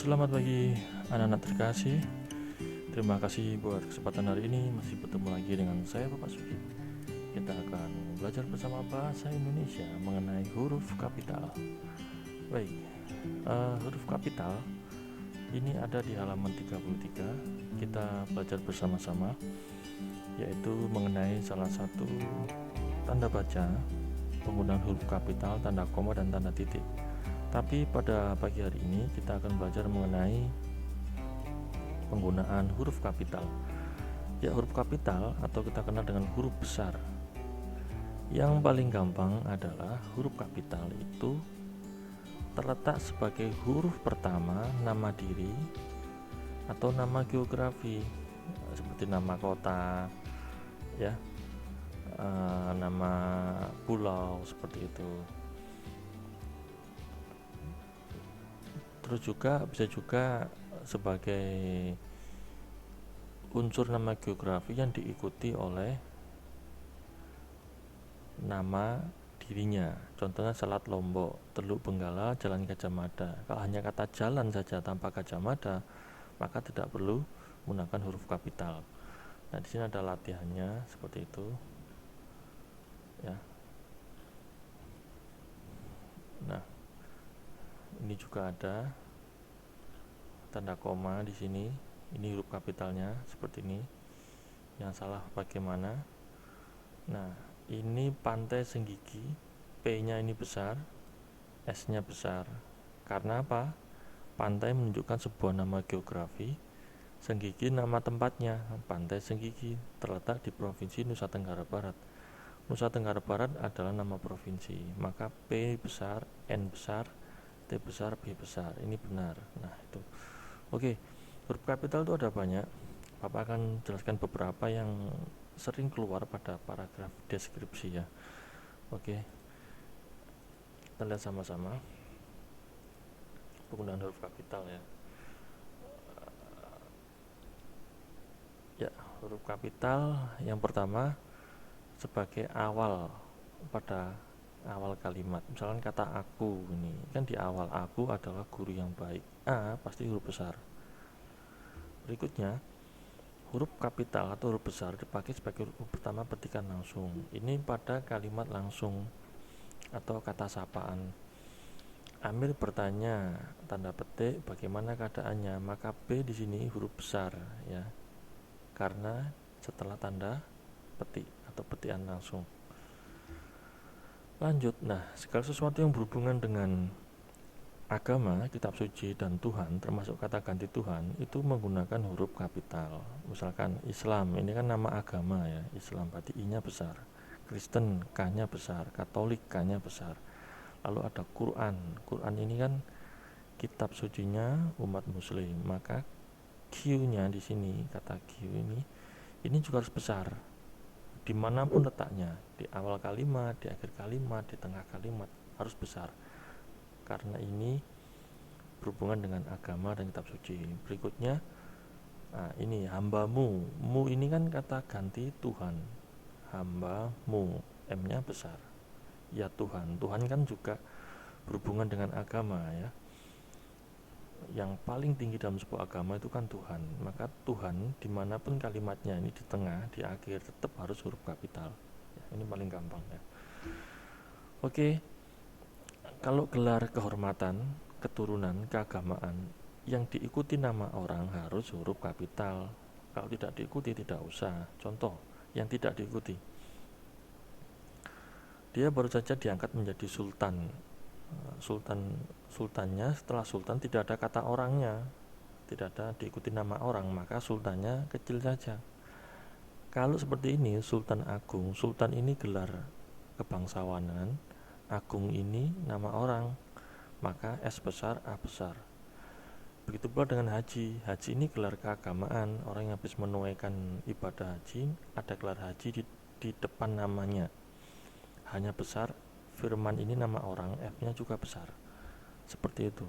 Selamat pagi anak-anak terkasih. Terima kasih buat kesempatan hari ini. Masih bertemu lagi dengan saya Bapak Sugi. Kita akan belajar bersama bahasa Indonesia mengenai huruf kapital. Baik, huruf kapital ini ada di halaman 33. Kita belajar bersama-sama, yaitu mengenai salah satu tanda baca penggunaan huruf kapital, tanda koma, dan tanda titik. Tapi pada pagi hari ini kita akan belajar mengenai penggunaan huruf kapital. Ya, huruf kapital atau kita kenal dengan huruf besar. Yang paling gampang adalah huruf kapital itu terletak sebagai huruf pertama nama diri atau nama geografi, seperti nama kota, ya, nama pulau, seperti itu. Terus juga bisa juga sebagai unsur nama geografi yang diikuti oleh nama dirinya. Contohnya Selat Lombok, Teluk Benggala, Jalan Gajah Mada. Kalau hanya kata jalan saja tanpa Gajah Mada, maka tidak perlu menggunakan huruf kapital. Nah, di sini ada latihannya seperti itu. Ya. Nah, ini juga ada tanda koma di sini. Ini huruf kapitalnya seperti ini. Yang salah bagaimana? Nah, ini Pantai Senggigi, P-nya ini besar, S-nya besar. Karena apa? Pantai menunjukkan sebuah nama geografi, Senggigi nama tempatnya. Pantai Senggigi terletak di Provinsi Nusa Tenggara Barat. Nusa Tenggara Barat adalah nama provinsi, maka P besar, N besar, T besar, B besar. Ini benar. Nah, itu. Oke, huruf kapital itu ada banyak. Bapak akan jelaskan beberapa yang sering keluar pada paragraf deskripsi, ya. Oke, kita lihat sama-sama penggunaan huruf kapital, ya. Ya, huruf kapital yang pertama sebagai awal pada awal kalimat. Misalkan kata aku, ini kan di awal, aku adalah guru yang baik. A pasti huruf besar. Berikutnya, huruf kapital atau huruf besar dipakai sebagai huruf pertama petikan langsung. Ini pada kalimat langsung atau kata sapaan. Amir bertanya, tanda petik, bagaimana keadaannya? Maka B di sini huruf besar, ya, karena setelah tanda petik atau petikan langsung. Lanjut, nah, segala sesuatu yang berhubungan dengan agama, kitab suci, dan Tuhan, termasuk kata ganti Tuhan, itu menggunakan huruf kapital. Misalkan Islam, ini kan nama agama, ya, Islam berarti I-nya besar. Kristen, K-nya besar. Katolik, K-nya besar. Lalu ada Quran. Quran ini kan kitab sucinya umat muslim, maka Q-nya di sini, kata Q ini juga harus besar. Dimanapun letaknya, di awal kalimat, di akhir kalimat, di tengah kalimat, harus besar. Karena ini berhubungan dengan agama dan kitab suci. Berikutnya, nah, ini hambamu. Mu ini kan kata ganti Tuhan. Hambamu, M-nya besar. Ya Tuhan. Tuhan kan juga berhubungan dengan agama, ya. Yang paling tinggi dalam sebuah agama itu kan Tuhan. Maka Tuhan dimanapun kalimatnya, ini di tengah, di akhir, tetap harus huruf kapital, ya, ini paling gampang, ya. Oke, kalau gelar kehormatan, keturunan, keagamaan yang diikuti nama orang harus huruf kapital. Kalau tidak diikuti tidak usah. Contoh yang tidak diikuti, dia baru saja diangkat menjadi sultan. Sultannya, setelah sultan tidak ada kata orangnya, tidak ada diikuti nama orang, maka sultannya kecil saja. Kalau seperti ini, Sultan Agung, sultan ini gelar kebangsawanan, agung ini nama orang, maka S besar, A besar. Begitu pula dengan haji. Haji ini gelar keagamaan, orang yang habis menunaikan ibadah haji, ada gelar haji di depan namanya, hanya besar. Firman ini nama orang, F-nya juga besar. Seperti itu.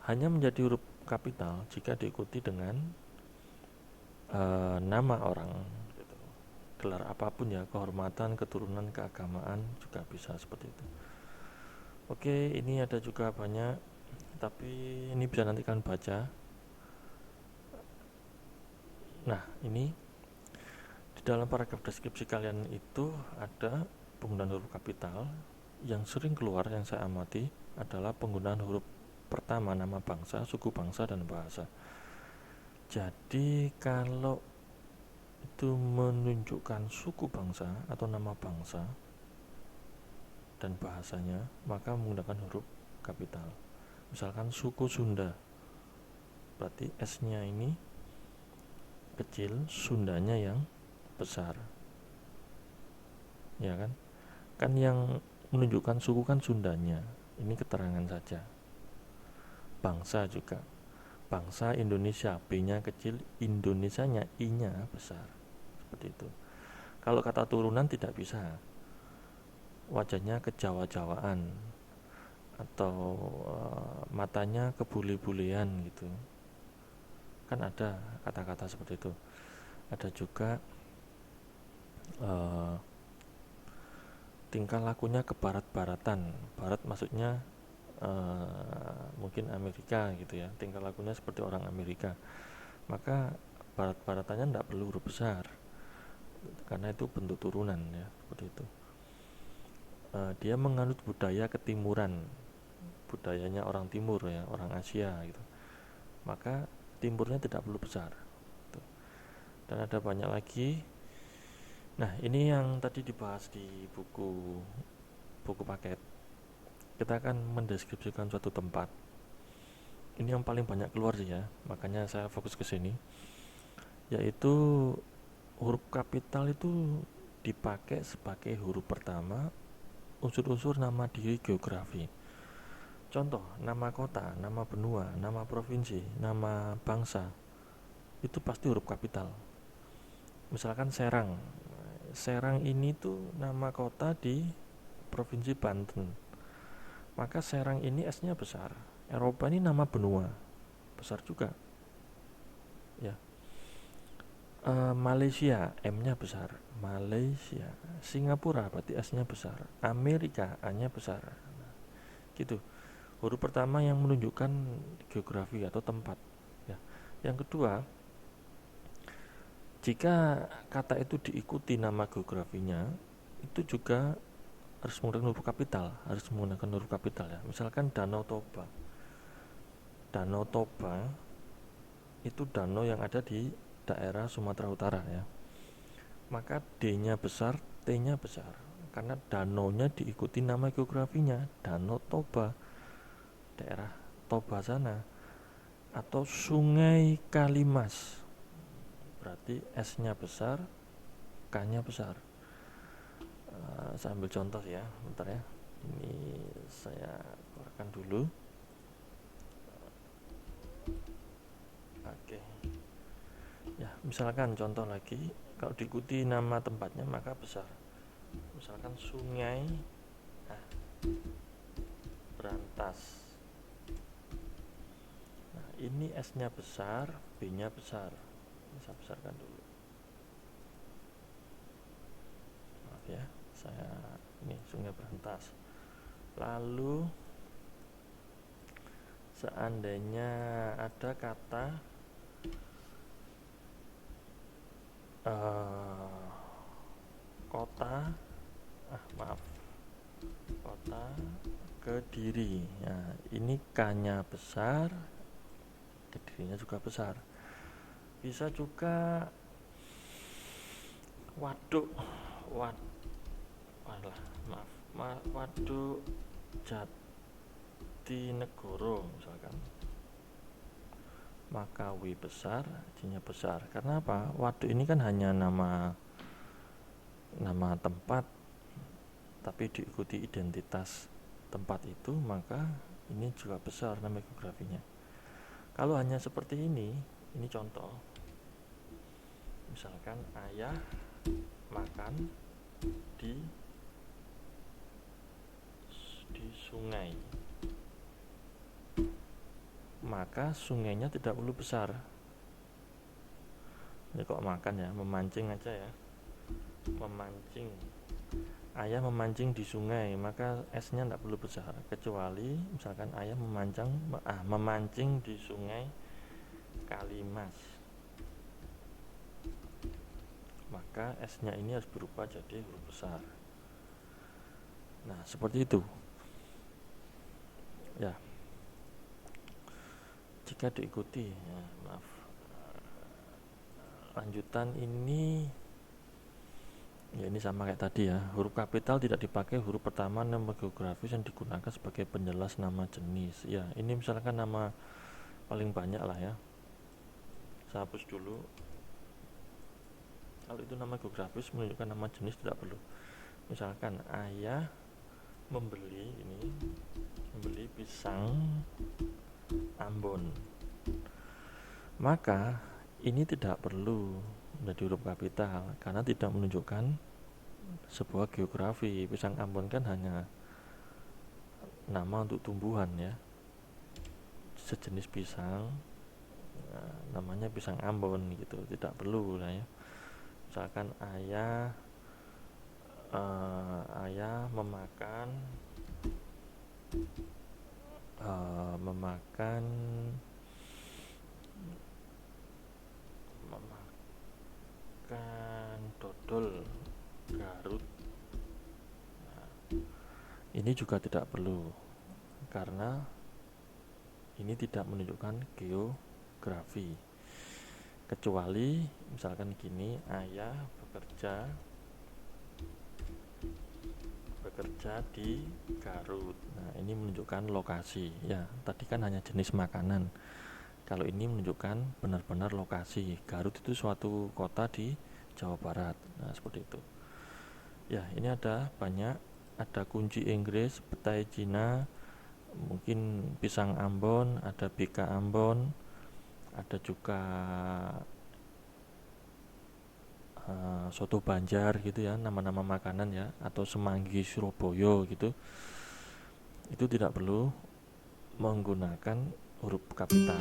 Hanya menjadi huruf kapital jika diikuti dengan nama orang, gitu. Gelar apapun, ya, kehormatan, keturunan, keagamaan juga bisa seperti itu. Oke, ini ada juga banyak tapi ini bisa nanti kalian baca. Nah, ini di dalam paragraf deskripsi kalian itu ada penggunaan huruf kapital. Yang sering keluar yang saya amati adalah penggunaan huruf pertama nama bangsa, suku bangsa, dan bahasa. Jadi kalau itu menunjukkan suku bangsa atau nama bangsa dan bahasanya, maka menggunakan huruf kapital. Misalkan suku Sunda, berarti S-nya ini kecil, Sundanya yang besar. Ya kan? Kan yang menunjukkan suku kan Sundanya. Ini keterangan saja. Bangsa juga. Bangsa Indonesia, B-nya kecil, Indonesianya, I-nya besar. Seperti itu. Kalau kata turunan tidak bisa. Wajahnya kejawa-jawaan atau matanya kebule-bulean gitu. Kan ada kata-kata seperti itu. Ada juga tingkah lakunya kebarat-baratan. Barat maksudnya mungkin Amerika gitu ya, tingkah lakunya seperti orang Amerika, maka barat-baratannya tidak perlu huruf besar karena itu bentuk turunan ya, seperti itu. Dia menganut budaya ketimuran, budayanya orang timur ya, orang Asia gitu, maka timurnya tidak perlu besar gitu. Dan ada banyak lagi. Nah, ini yang tadi dibahas di buku paket. Kita akan mendeskripsikan suatu tempat. Ini yang paling banyak keluar sih ya, makanya saya fokus ke sini. Yaitu huruf kapital itu dipakai sebagai huruf pertama unsur-unsur nama diri geografi. Contoh, nama kota, nama benua, nama provinsi, nama bangsa, itu pasti huruf kapital. Misalkan Serang. Serang ini tuh nama kota di provinsi Banten. Maka Serang ini S-nya besar. Eropa ini nama benua, besar juga. Ya. Malaysia, M-nya besar. Malaysia. Singapura berarti S-nya besar. Amerika, A-nya besar. Nah, gitu. Huruf pertama yang menunjukkan geografi atau tempat. Ya. Yang kedua, jika kata itu diikuti nama geografinya, itu juga harus menggunakan huruf kapital, ya. Misalkan Danau Toba. Danau Toba itu danau yang ada di daerah Sumatera Utara ya. Maka D-nya besar, T-nya besar. Karena danaunya diikuti nama geografinya, Danau Toba, daerah Toba sana. Atau Sungai Kalimas, berarti S-nya besar, K-nya besar. Saya ambil contoh ya, bentar ya. Ini saya keluarkan dulu. Oke. Ya, misalkan contoh lagi, kalau diikuti nama tempatnya maka besar. Misalkan Sungai Berantas. Nah, ini S-nya besar, B-nya besar. Ini saya besarkan dulu. Maaf ya, ini Sungai Berantas. Lalu seandainya ada kata kota Kediri. Nah, ini K-nya besar, Kedirinya juga besar. Bisa juga Waduk Jatinegoro misalkan. Maka W besar, J-nya besar. Karena apa? Waduk ini kan hanya nama tempat, tapi diikuti identitas tempat itu, maka ini juga besar nama geografinya. Kalau hanya seperti ini contoh. Misalkan ayah makan di sungai, maka sungainya tidak perlu besar. Ini kok makan ya, memancing aja ya, memancing ayah memancing di sungai, maka S-nya tidak perlu besar, kecuali misalkan ayah memancing di sungai Kalimas, maka S-nya ini harus berubah jadi huruf besar. Nah, seperti itu ya. Jika diikuti ya, maaf, lanjutan ini ya, ini sama kayak tadi ya. Huruf kapital tidak dipakai huruf pertama nama geografis yang digunakan sebagai penjelas nama jenis. Ya, ini misalkan nama paling banyak lah ya. Saya hapus dulu. Kalau itu nama geografis menunjukkan nama jenis tidak perlu. Misalkan ayah membeli pisang Ambon, maka ini tidak perlu menjadi huruf kapital karena tidak menunjukkan sebuah geografi. Pisang Ambon kan hanya nama untuk tumbuhan ya, sejenis pisang, namanya pisang Ambon gitu, tidak perlu lah ya. Misalkan ayah memakan dodol Garut. Nah, ini juga tidak perlu karena ini tidak menunjukkan geografi, kecuali misalkan gini, ayah bekerja di Garut. Nah, ini menunjukkan lokasi ya. Tadi kan hanya jenis makanan, kalau ini menunjukkan benar-benar lokasi. Garut itu suatu kota di Jawa Barat. Nah, seperti itu ya. Ini ada banyak, ada kunci Inggris, petai Cina, mungkin pisang Ambon, ada bika Ambon, ada juga soto Banjar gitu ya, nama-nama makanan ya, atau semanggi Surabaya gitu. Itu tidak perlu menggunakan huruf kapital,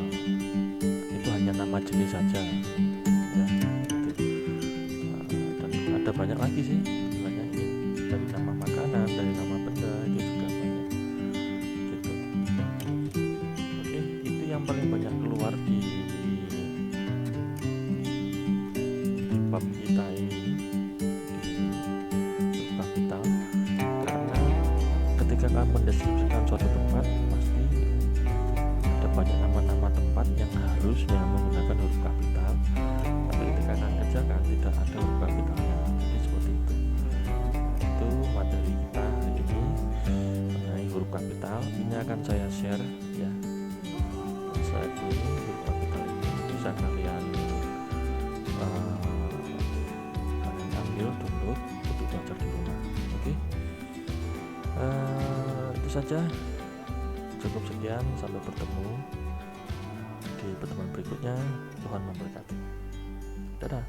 itu hanya nama jenis saja ya, gitu. Dan ada banyak lagi sih, banyak dari nama makanan, dari nama benda itu juga banyak gitu. Oke, itu yang paling banyak keluar di bab kita ini, di kapital. Karena ketika kalian mendeskripsikan suatu tempat, pasti ada banyak nama-nama tempat yang harusnya menggunakan huruf kapital, tapi ketika kalian kerjakan tidak ada huruf kapitalnya. Jadi seperti itu. Itu materi kita hari ini mengenai huruf kapital. Ini akan saya share ya. Saya ini huruf kapital ini bisa kalian ambil download untuk belajar di rumah. Oke. Itu saja, cukup sekian, sampai bertemu di pertemuan berikutnya. Tuhan memberkati. Dadah.